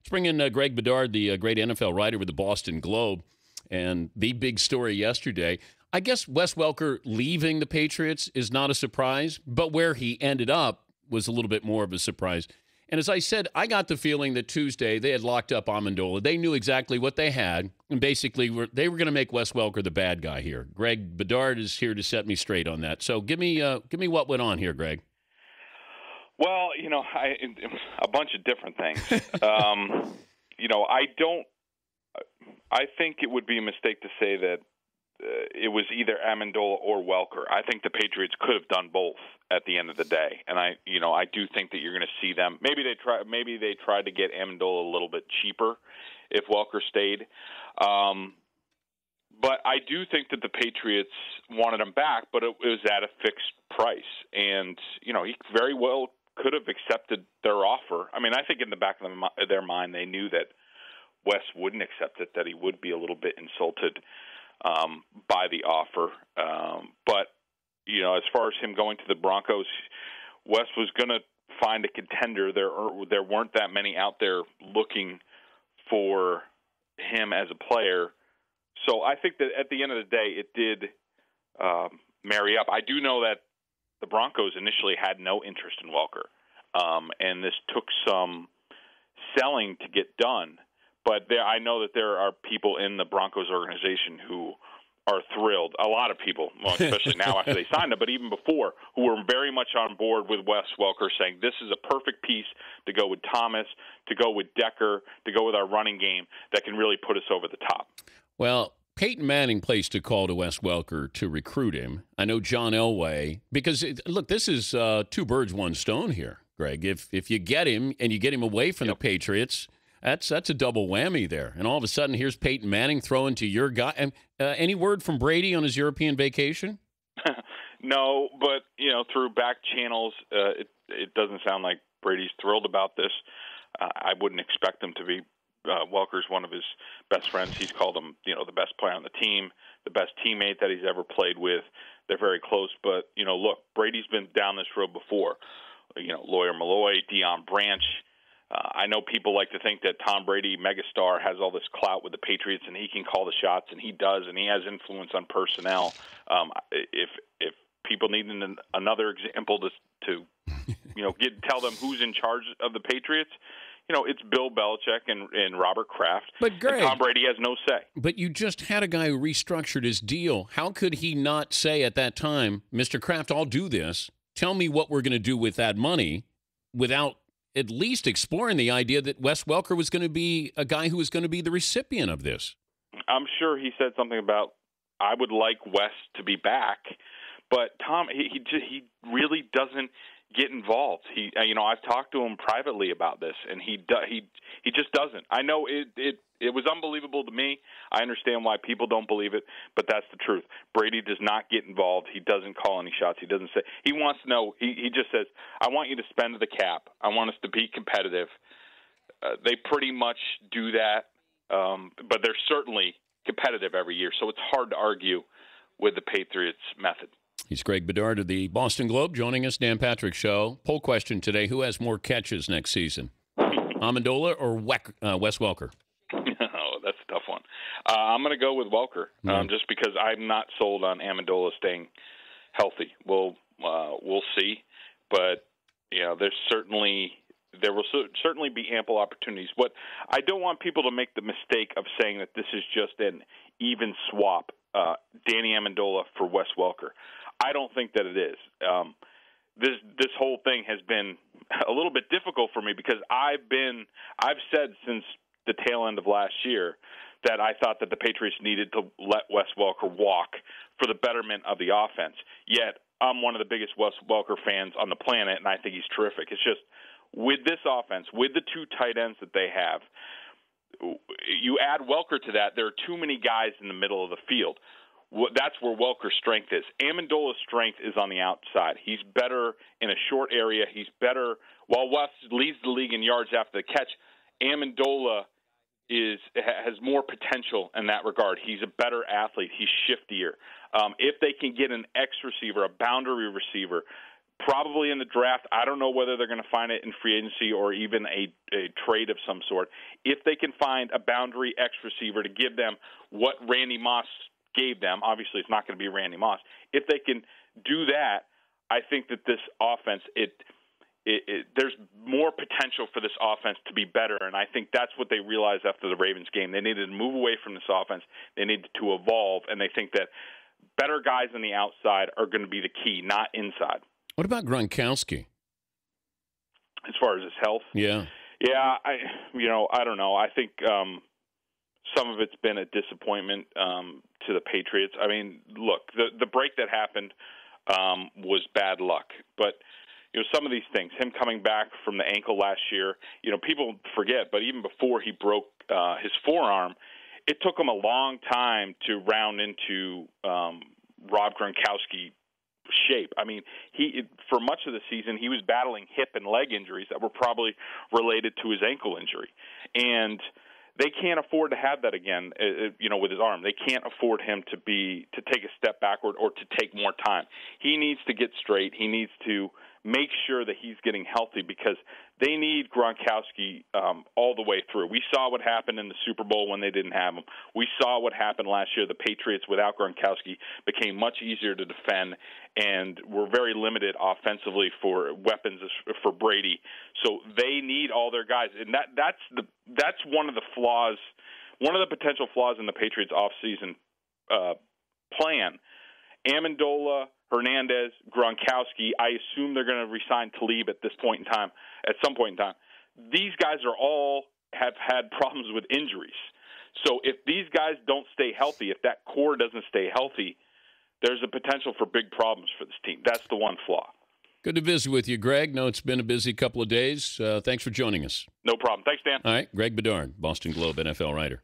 Let's bring in Greg Bedard, the great NFL writer with the Boston Globe, and the big story yesterday. I guess Wes Welker leaving the Patriots is not a surprise, but where he ended up was a little bit more of a surprise. And as I said, I got the feeling that Tuesday they had locked up Amendola. They knew exactly what they had, and basically they were going to make Wes Welker the bad guy here. Greg Bedard is here to set me straight on that. So give me what went on here, Greg. Well, a bunch of different things. I think it would be a mistake to say that it was either Amendola or Welker. I think the Patriots could have done both at the end of the day, and I do think that you're going to see them. Maybe they tried to get Amendola a little bit cheaper if Welker stayed, but I do think that the Patriots wanted him back, but it was at a fixed price, and he very well could have accepted their offer. I mean, I think in the back of their mind they knew that Wes wouldn't accept it, that he would be a little bit insulted by the offer. But as far as him going to the Broncos, Wes was going to find a contender. There weren't that many out there looking for him as a player. So I think that at the end of the day, it did marry up. I do know that the Broncos initially had no interest in Welker, and this took some selling to get done. But I know that there are people in the Broncos organization who are thrilled. A lot of people, well, especially now after they signed him, but even before, who were very much on board with Wes Welker, saying this is a perfect piece to go with Thomas, to go with Decker, to go with our running game that can really put us over the top. Well, Peyton Manning placed a call to Wes Welker to recruit him. I know John Elway, because, look, this is two birds, one stone here, Greg. If you get him and you get him away from the Patriots, that's a double whammy there. And all of a sudden, here's Peyton Manning throwing to your guy. And, any word from Brady on his European vacation? No, but, through back channels, it doesn't sound like Brady's thrilled about this. I wouldn't expect him to be. Welker's one of his best friends. He's called him, the best player on the team, the best teammate that he's ever played with. They're very close. But, look, Brady's been down this road before. Lawyer Malloy, Deion Branch. I know people like to think that Tom Brady, megastar, has all this clout with the Patriots and he can call the shots, and he does, and he has influence on personnel. If people need another example to tell them who's in charge of the Patriots, it's Bill Belichick and Robert Kraft. But Greg, and Tom Brady has no say. But you just had a guy who restructured his deal. How could he not say at that time, Mr. Kraft, I'll do this. Tell me what we're going to do with that money, without at least exploring the idea that Wes Welker was going to be a guy who was going to be the recipient of this? I'm sure he said something about, I would like Wes to be back. But Tom, he really doesn't get involved. I've talked to him privately about this, and he just doesn't. I know it was unbelievable to me. I understand why people don't believe it, but that's the truth. Brady does not get involved. He doesn't call any shots. He doesn't say. He wants to know. He just says, I want you to spend the cap. I want us to be competitive. They pretty much do that, but they're certainly competitive every year, so it's hard to argue with the Patriots' method. He's Greg Bedard of the Boston Globe joining us. Dan Patrick Show. Poll question today: who has more catches next season, Amendola or Wes Welker? Oh, that's a tough one. I'm going to go with Welker, just because I'm not sold on Amendola staying healthy. We'll see, but there will certainly be ample opportunities. What I don't want people to make the mistake of saying that this is just an even swap, Danny Amendola for Wes Welker. I don't think that it is. This whole thing has been a little bit difficult for me because I've said since the tail end of last year that I thought that the Patriots needed to let Wes Welker walk for the betterment of the offense. Yet I'm one of the biggest Wes Welker fans on the planet, and I think he's terrific. It's just with this offense, with the two tight ends that they have, you add Welker to that, there are too many guys in the middle of the field. That's where Welker's strength is. Amendola's strength is on the outside. He's better in a short area. He's better. While Wes leads the league in yards after the catch, Amendola has more potential in that regard. He's a better athlete. He's shiftier. If they can get an X receiver, a boundary receiver, probably in the draft. I don't know whether they're going to find it in free agency or even a trade of some sort. If they can find a boundary X receiver to give them what Randy Moss gave them, obviously it's not going to be Randy Moss. If they can do that, I think that this offense, there's more potential for this offense to be better, and I think that's what they realized after the Ravens game. They needed to move away from this offense. They needed to evolve, and they think that better guys on the outside are going to be the key, not inside. What about Gronkowski? As far as his health? Yeah. Yeah, I don't know. I think some of it's been a disappointment to the Patriots. I mean, look, the break that happened was bad luck, but some of these things, him coming back from the ankle last year, people forget, but even before he broke his forearm, it took him a long time to round into Rob Gronkowski shape. I mean, for much of the season, he was battling hip and leg injuries that were probably related to his ankle injury. And they can't afford to have that again, with his arm. They can't afford him to take a step backward or to take more time. He needs to get straight. He needs to make sure that he's getting healthy because they need Gronkowski all the way through. We saw what happened in the Super Bowl when they didn't have him. We saw what happened last year. The Patriots without Gronkowski became much easier to defend and were very limited offensively for weapons for Brady. So they need all their guys, and that's one of the flaws, one of the potential flaws in the Patriots offseason plan. Amendola, Hernandez, Gronkowski, I assume they're going to re-sign Talib at some point in time. These guys have had problems with injuries. So if these guys don't stay healthy, if that core doesn't stay healthy, there's a potential for big problems for this team. That's the one flaw. Good to visit with you, Greg. No, it's been a busy couple of days. Thanks for joining us. No problem. Thanks, Dan. All right, Greg Bedard, Boston Globe NFL writer.